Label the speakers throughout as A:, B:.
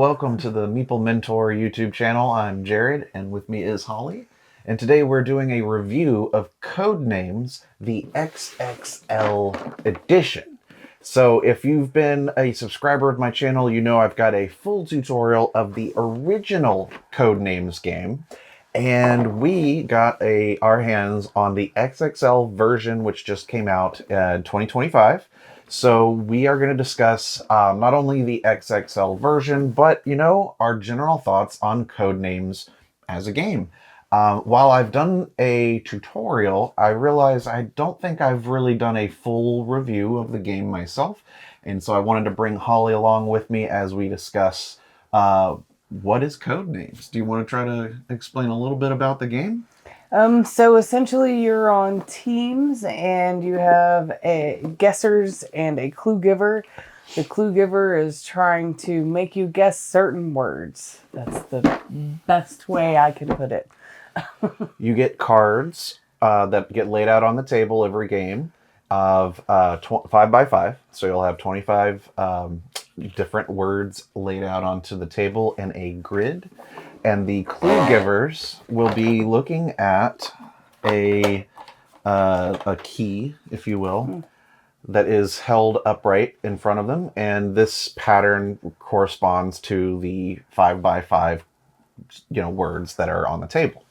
A: welcome to the Meeple Mentor YouTube channel. I'm Jared, and with me is Holly. And today we're doing a review of Codenames, the XXL edition. So if you've been a subscriber of my channel, you know I've got a full tutorial of the original Codenames game. And we got our hands on the XXL version, which just came out in 2025. So we are going to discuss not only the XXL version, but, our general thoughts on Codenames as a game. While I've done a tutorial, I realize I don't think I've really done a full review of the game myself. And so I wanted to bring Holly along with me as we discuss what is Codenames. Do you want to try to explain a little bit about the game?
B: So essentially you're on teams and you have guessers and a clue giver. The clue giver is trying to make you guess certain words. That's the best way I can put it.
A: You get cards that get laid out on the table every game of 5 by 5. So you'll have 25 different words laid out onto the table in a grid. And the clue givers will be looking at a key, if you will, that is held upright in front of them. And this pattern corresponds to the 5 by 5, words that are on the table.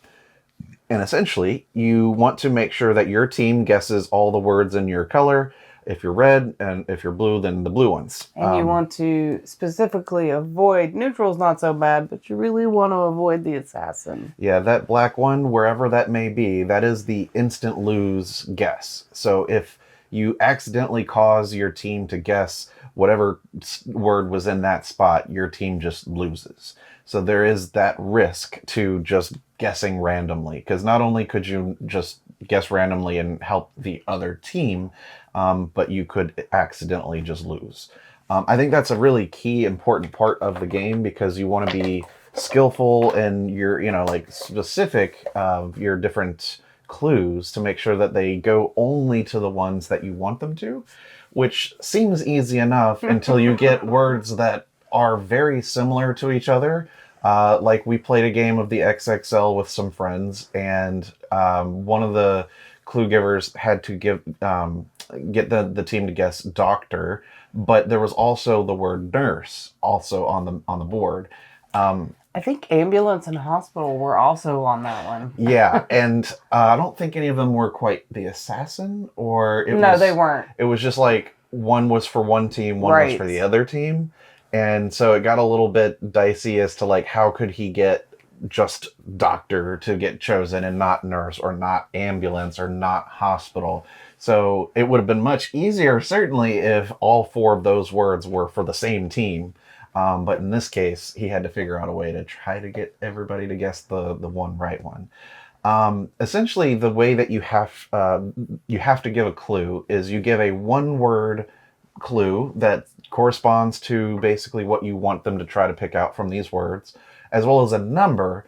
A: And essentially, you want to make sure that your team guesses all the words in your color. If you're red, and if you're blue, then the blue ones.
B: And you want to specifically avoid, neutral's not so bad, but you really want to avoid the assassin.
A: Yeah, that black one, wherever that may be, that is the instant lose guess. So if you accidentally cause your team to guess whatever word was in that spot, your team just loses. So there is that risk to just guessing randomly, because not only could you just guess randomly and help the other team, but you could accidentally just lose. I think that's a really key, important part of the game, because you want to be skillful and your, specific of your different clues to make sure that they go only to the ones that you want them to, which seems easy enough until you get words that are very similar to each other. Like we played a game of the XXL with some friends, and one of the clue givers had to get the team to guess doctor, but there was also the word nurse also on the board.
B: I think ambulance and hospital were also on that one.
A: Yeah, and I don't think any of them were quite the assassin, or
B: they weren't.
A: It was just like one was for one team, one was for the other team. And so it got a little bit dicey as to how could he get just doctor to get chosen and not nurse or not ambulance or not hospital. So it would have been much easier, certainly, if all 4 of those words were for the same team. But in this case, he had to figure out a way to try to get everybody to guess the one right one. Essentially, the way that you have to give a clue is you give a 1-word clue that corresponds to basically what you want them to try to pick out from these words, as well as a number,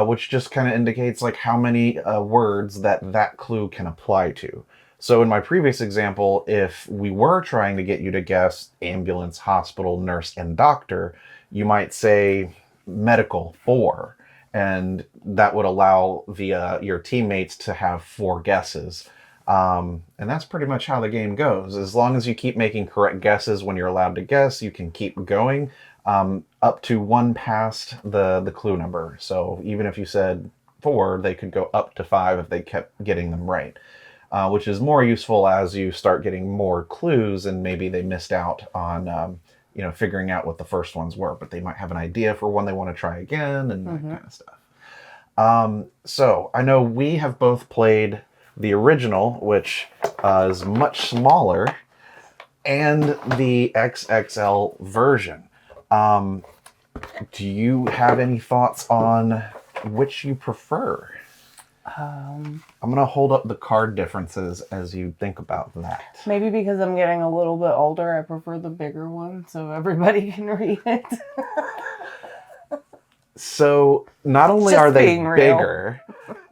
A: which just kind of indicates how many words that clue can apply to. So in my previous example, if we were trying to get you to guess ambulance, hospital, nurse, and doctor, you might say medical 4, and that would allow your teammates to have 4 guesses. And that's pretty much how the game goes. As long as you keep making correct guesses when you're allowed to guess, you can keep going up to 1 past the clue number. So even if you said 4, they could go up to 5 if they kept getting them right, which is more useful as you start getting more clues and maybe they missed out on figuring out what the first ones were, but they might have an idea for one they want to try again and that kind of stuff. So I know we have both played the original, which is much smaller, and the XXL version. Do you have any thoughts on which you prefer? I'm going to hold up the card differences as you think about that.
B: Maybe because I'm getting a little bit older, I prefer the bigger one so everybody can read it.
A: So not only are they bigger,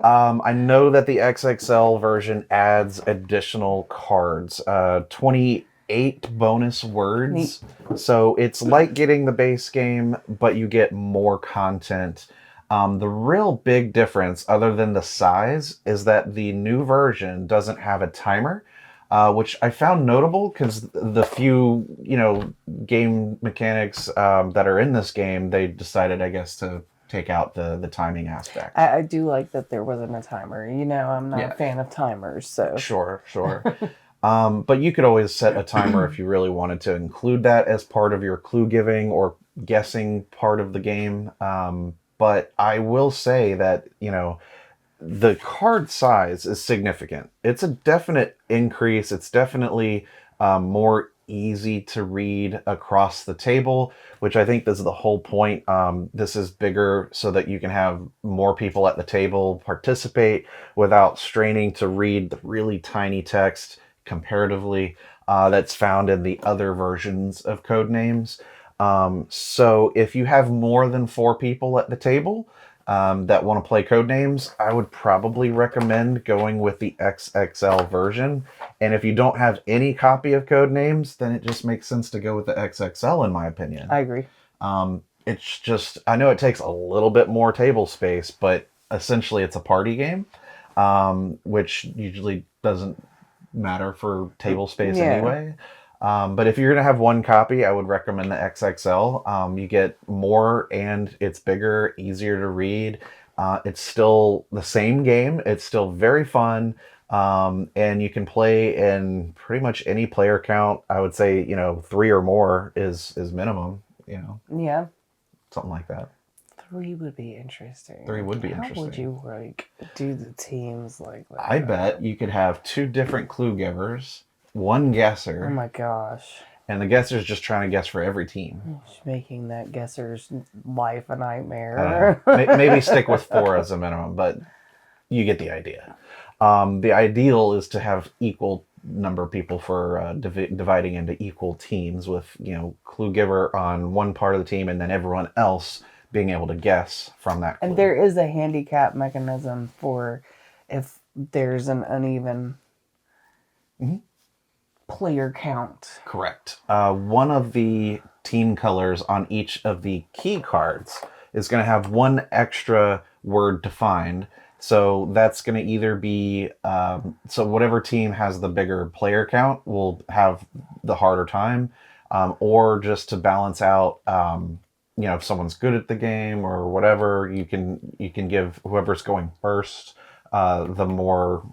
A: I know that the XXL version adds additional cards, 20 8 bonus words.
B: Neat.
A: So it's like getting the base game, but you get more content. The real big difference, other than the size, is that the new version doesn't have a timer, which I found notable because the few, game mechanics that are in this game, they decided, I guess, to take out the timing aspect.
B: I do like that there wasn't a timer. I'm not a fan of timers, so.
A: Sure. But you could always set a timer if you really wanted to include that as part of your clue giving or guessing part of the game. But I will say that, the card size is significant. It's a definite increase. It's definitely more easy to read across the table, which I think is the whole point. This is bigger so that you can have more people at the table participate without straining to read the really tiny text comparatively that's found in the other versions of Codenames. So if you have more than 4 people at the table that want to play Codenames, I would probably recommend going with the XXL version. And if you don't have any copy of Codenames, then it just makes sense to go with the XXL, in my opinion.
B: I agree.
A: It's just, I know it takes a little bit more table space, but essentially it's a party game, which usually doesn't matter for table space anyway. But if you're going to have one copy, I would recommend the XXL. You get more and it's bigger, easier to read. It's still the same game. It's still very fun. And you can play in pretty much any player count. I would say, 3 or more is minimum,
B: Yeah.
A: Something like that.
B: 3 would be interesting.
A: 3 would be interesting.
B: How would you do the teams like that?
A: I bet you could have 2 different clue givers, 1 guesser.
B: Oh my gosh.
A: And the guesser's just trying to guess for every team.
B: Just making that guesser's life a nightmare.
A: Maybe stick with 4 as a minimum, but you get the idea. The ideal is to have equal number of people for dividing into equal teams with, clue giver on one part of the team and then everyone else being able to guess from that clue.
B: And there is a handicap mechanism for if there's an uneven player count.
A: Correct. One of the team colors on each of the key cards is going to have 1 extra word defined. So that's going to either be, so whatever team has the bigger player count will have the harder time, or just to balance out, if someone's good at the game or whatever, you can give whoever's going first the more,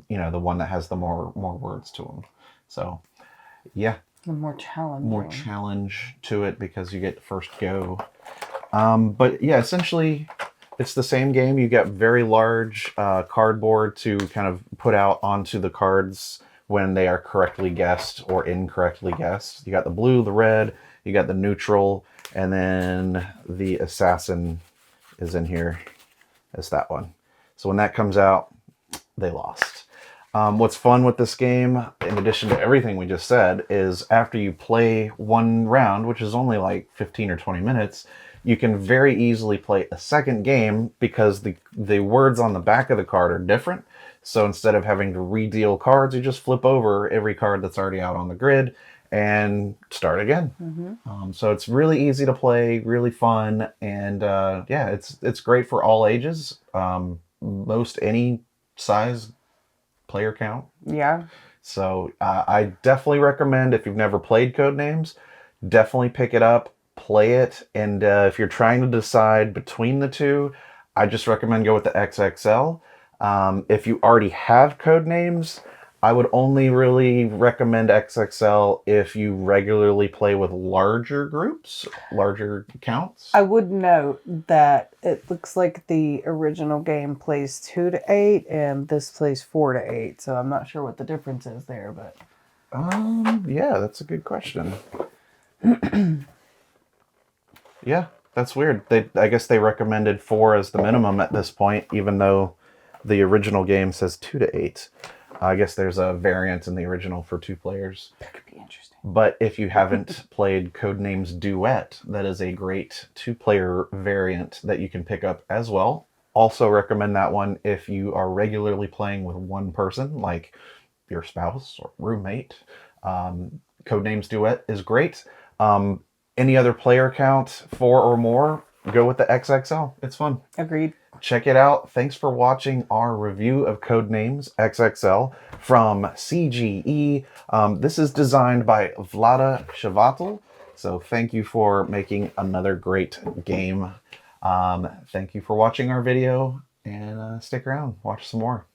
A: the one that has the more words to them. So, yeah.
B: The more challenging.
A: More challenge to it because you get first go. But yeah, essentially, it's the same game. You get very large cardboard to kind of put out onto the cards when they are correctly guessed or incorrectly guessed. You got the blue, the red, you got the neutral, and then the assassin is in here as that one. So when that comes out, they lost. What's fun with this game, in addition to everything we just said, is after you play 1 round, which is only like 15 or 20 minutes, you can very easily play a second game because the words on the back of the card are different. So instead of having to redeal cards, you just flip over every card that's already out on the grid and start again. Mm-hmm. So it's really easy to play, really fun, and it's great for all ages. Most any size player count.
B: Yeah.
A: So I definitely recommend, if you've never played Codenames, definitely pick it up, play it, and if you're trying to decide between the 2, I just recommend go with the XXL. If you already have Codenames, I would only really recommend XXL if you regularly play with larger groups, larger counts.
B: I would note that it looks like the original game plays 2 to 8 and this plays 4 to 8. So I'm not sure what the difference is there, but
A: yeah, that's a good question. Yeah, that's weird. I guess they recommended 4 as the minimum at this point, even though the original game says 2 to 8. I guess there's a variant in the original for 2 players.
B: That could be interesting.
A: But if you haven't played Codenames Duet, that is a great 2-player variant that you can pick up as well. Also recommend that one if you are regularly playing with one person, like your spouse or roommate. Codenames Duet is great. Any other player count, 4 or more, go with the XXL. It's fun.
B: Agreed.
A: Check it out. Thanks for watching our review of Codenames XXL from CGE. This is designed by Vlaada Chvátil. So thank you for making another great game. Thank you for watching our video, and stick around. Watch some more.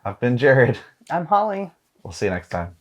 A: I've been Jared.
B: I'm Holly.
A: We'll see you next time.